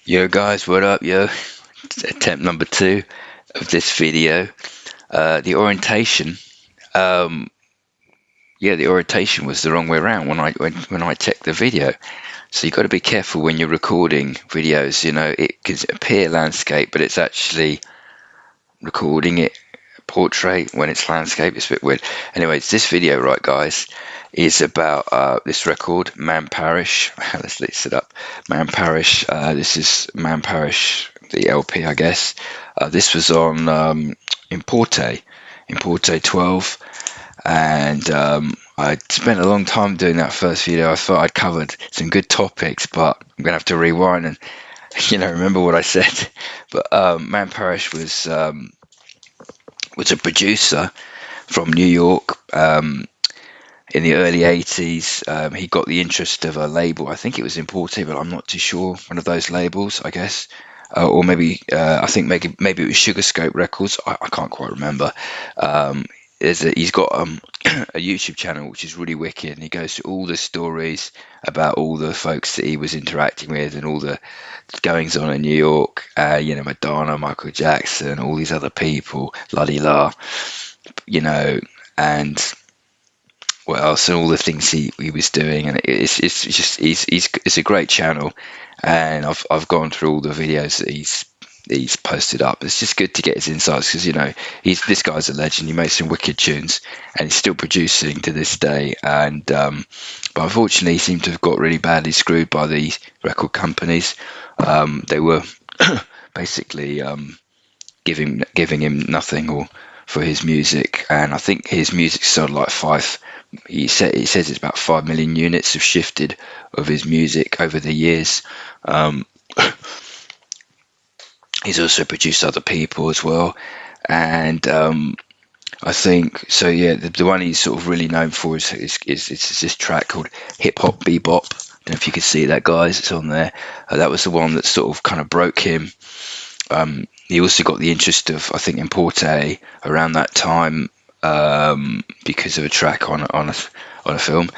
Yo guys, what up, yo? Attempt number two of this video. The orientation, um, yeah, the orientation was the wrong way around when I checked the video. So you got to be careful when you're recording videos. It can appear landscape, but it's actually recording it portrait when it's landscape. It's a bit weird. Anyways, this video, right, guys, is about this record, Man Parrish. Let's list it up. Man Parrish. This is Man Parrish, the LP, I guess. This was on Importe 12, and I spent a long time doing that first video. I thought I'd covered some good topics, but I'm gonna have to rewind and remember what I said. But Man Parrish was a producer from New York in the early 80s. He got the interest of a label. I think it was Importe, but I'm not too sure. One of those labels, I guess. Or maybe I think maybe it was Sugarscope Records. I can't quite remember. He's got a YouTube channel which is really wicked, and he goes through all the stories about all the folks that he was interacting with and all the goings on in New York. Madonna, Michael Jackson, all these other people, la di la, and what else, and all the things he was doing, and it's a great channel, and I've gone through all the videos that he's posted up. It's just good to get his insights because this guy's a legend. He makes some wicked tunes, and he's still producing to this day. And but unfortunately, he seemed to have got really badly screwed by the record companies. They were basically giving him nothing or for his music, and I think his music sold like five. He says it's about 5 million units have shifted of his music over the years. He's also produced other people as well, and I think so. Yeah, the one he's sort of really known for is this track called Hip Hop Bebop. I don't know if you can see that, guys. It's on there. That was the one that sort of kind of broke him. He also got the interest of, I think, Importe around that time because of a track on a film,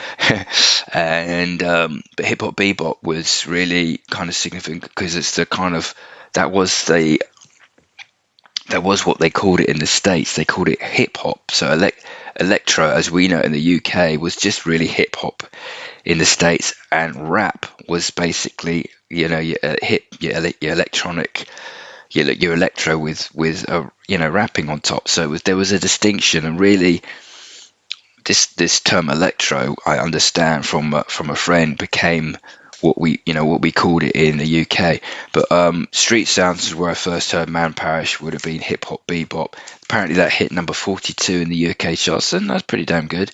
and but Hip Hop Bebop was really kind of significant because it's the kind of that was what they called it in the States. They called it hip hop. So electro, as we know in the UK, was just really hip hop in the States, and rap was basically your electronic, your electro with rapping on top. So there was a distinction, and really this term electro, I understand from a friend, became what we called it in the UK. But street sounds is where I first heard Man Parrish. Would have been hip hop bebop. Apparently that hit number 42 in the UK charts, and that's pretty damn good,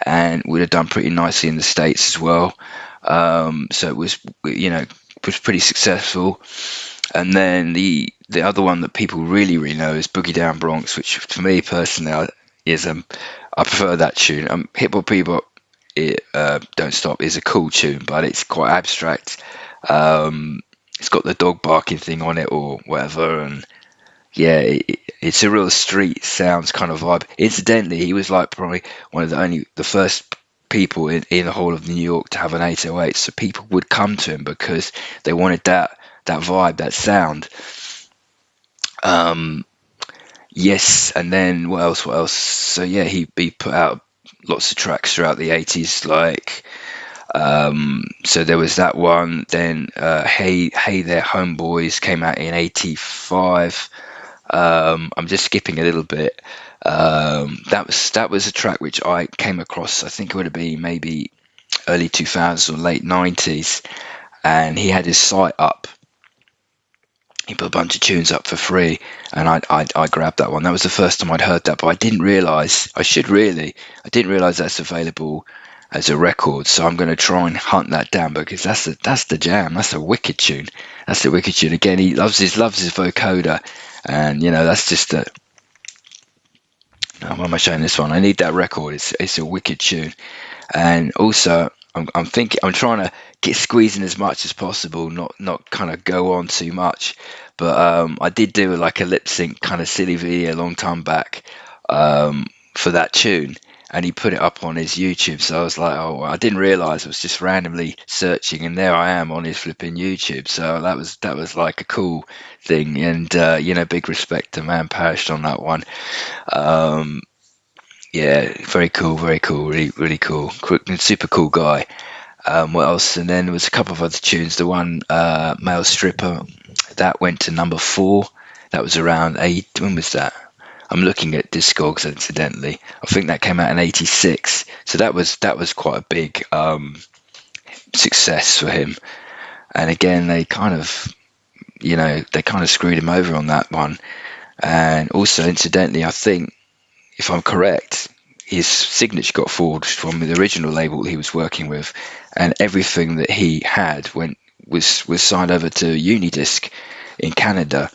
and would have done pretty nicely in the States as well. So it was pretty successful. And then the other one that people really know is Boogie Down Bronx, which for me personally is I prefer that tune. Hip Hop Bebop, Don't Stop is a cool tune, but it's quite abstract. It's got the dog barking thing on it or whatever, and yeah, it's a real street sounds kind of vibe. Incidentally, he was like probably one of the first people in the whole of New York to have an 808, so people would come to him because they wanted that vibe, that sound. Yes, and then what else? So yeah, he put out lots of tracks throughout the 80s, like so there was that one. Then Hey There Homeboys came out in 85. I'm just skipping a little bit. That was a track which I came across, I think it would have been maybe early 2000s or late 90s, and he had his site up. He put a bunch of tunes up for free, and I grabbed that one. That was the first time I'd heard that, but I didn't realise that's available as a record. So I'm going to try and hunt that down because that's the jam. That's a wicked tune. That's the wicked tune. Again, he loves his vocoder, and that's just a. Why am I showing this one? I need that record. It's a wicked tune, and also I'm trying to get squeezing as much as possible, not kind of go on too much. But I did do like a lip sync kind of silly video a long time back for that tune, and he put it up on his YouTube. So I was like, oh, I didn't realize I was just randomly searching, and there I am on his flipping YouTube. So that was like a cool thing, and big respect to man Parrish on that one. Um, yeah, very cool, really, really cool, super cool guy. What else? And then there was a couple of other tunes. The one, Male Stripper, that went to number 4. That was around 8. When was that? I'm looking at Discogs incidentally. I think that came out in '86. So that was quite a big success for him. And again, they kind of screwed him over on that one. And also, incidentally, I think, if I'm correct, his signature got forged from the original label he was working with, and everything that he had was signed over to Unidisc in Canada.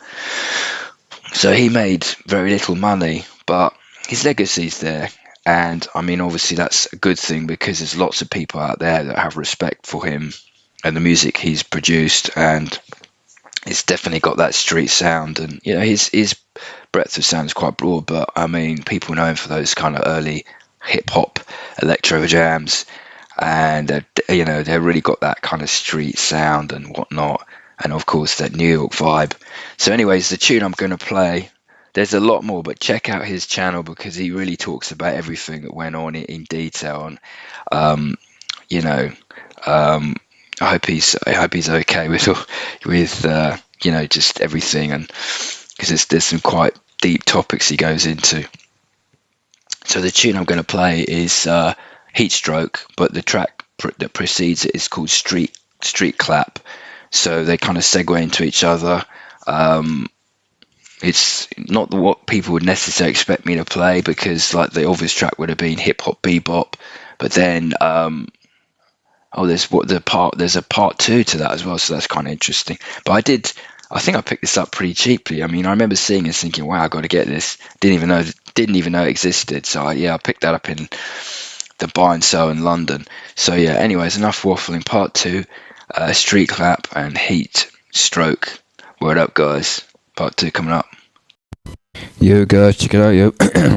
So he made very little money, but his legacy's there. And I mean, obviously, that's a good thing, because there's lots of people out there that have respect for him and the music he's produced, and it's definitely got that street sound. And his breadth of sound is quite broad, but I mean, people know him for those kind of early hip hop electro jams, and they really got that kind of street sound and whatnot, and of course that New York vibe. So anyways, the tune I'm going to play, there's a lot more, but check out his channel, because he really talks about everything that went on in detail. And um, you know I hope he's okay with just everything, and because there's some quite deep topics he goes into. So the tune I'm going to play is Heatstroke, but the track that precedes it is called Street Clap. So they kind of segue into each other. It's not what people would necessarily expect me to play, because like the obvious track would have been hip hop bebop, but then there's a part 2 to that as well, so that's kind of interesting. But I think I picked this up pretty cheaply. I mean, I remember seeing this thinking, wow, I got to get this. Didn't even know it existed. So I picked that up in the buy and sell in London. So yeah, anyways, enough waffling. Part 2, Street Clap and Heat Stroke. Word up, guys. Part 2 coming up. Yo guys, check it out, yo.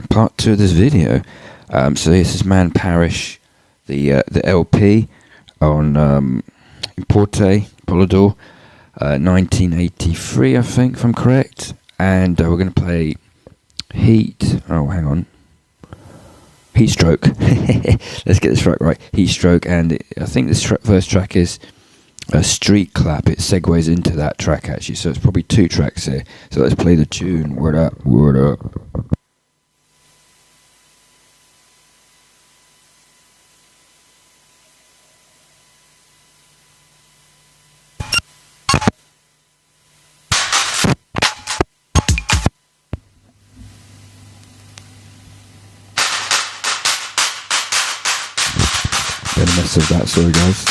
Part 2 of this video. So this is Man Parrish, the LP on Importe, Polydor, 1983, I think, if I'm correct. And we're going to play Heatstroke. Let's get this track right. Heatstroke, and I think this first track is a Street Clap. It segues into that track, actually, so it's probably 2 tracks here. So let's play the tune. Word up, word up. Been a mess of that, sorry guys.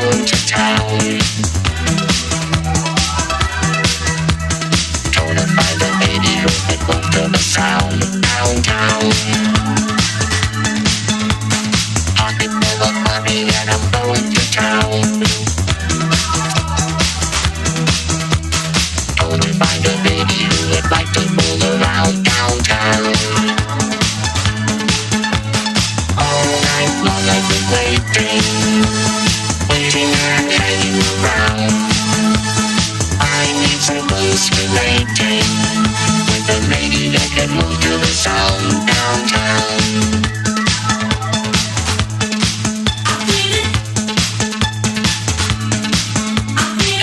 going to town. Gonna find a lady who can move to the sound downtown. Pocket full of money and I'm going to town. Gonna find a lady who would like to fool around downtown. All night long I've been waiting and hanging around. I need some blues relating with a lady that can move to the sound downtown.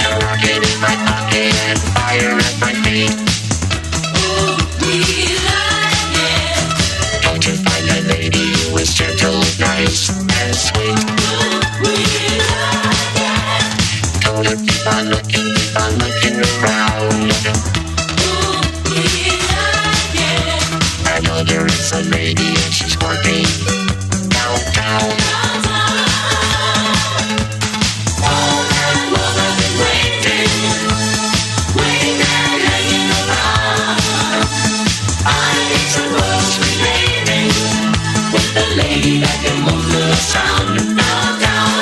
A rocket in my pocket and fire at my feet. Don't you find a lady who is gentle, nice, and sweet? Gonna keep on looking around. I know there is a lady and she's working downtown. All night long I've been waiting and hanging around. I need some rose relating with the lady that can move to the sound downtown.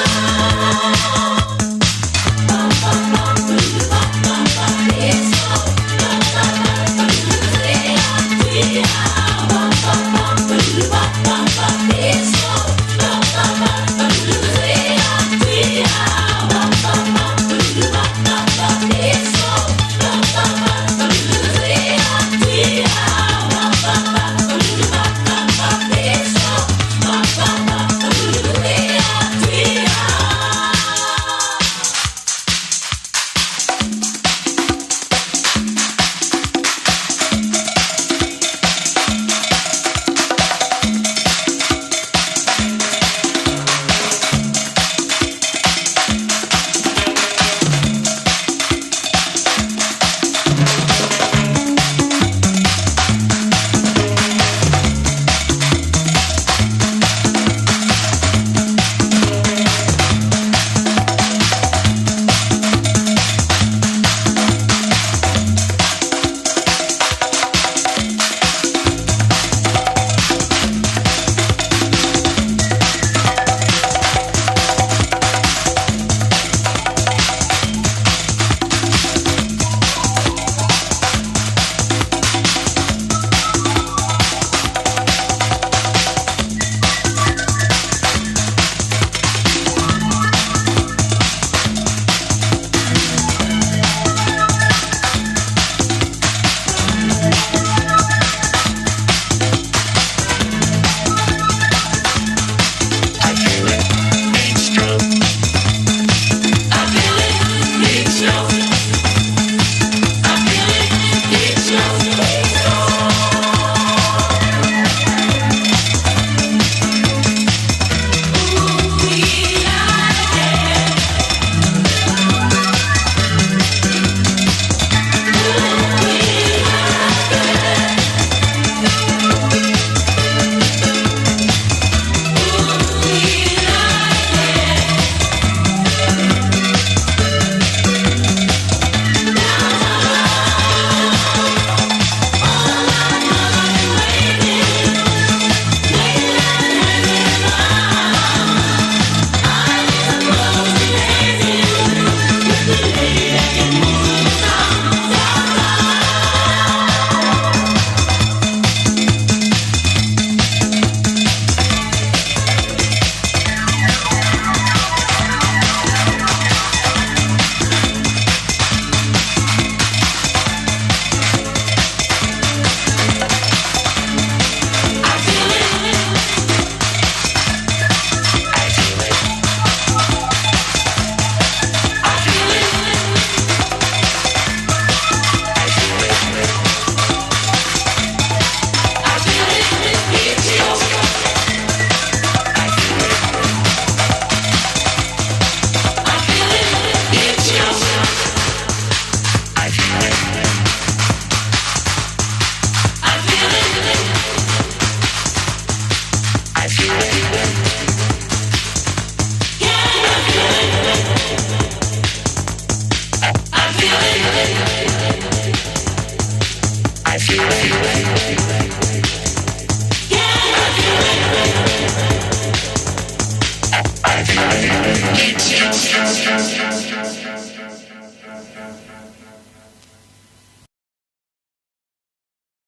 Yeah.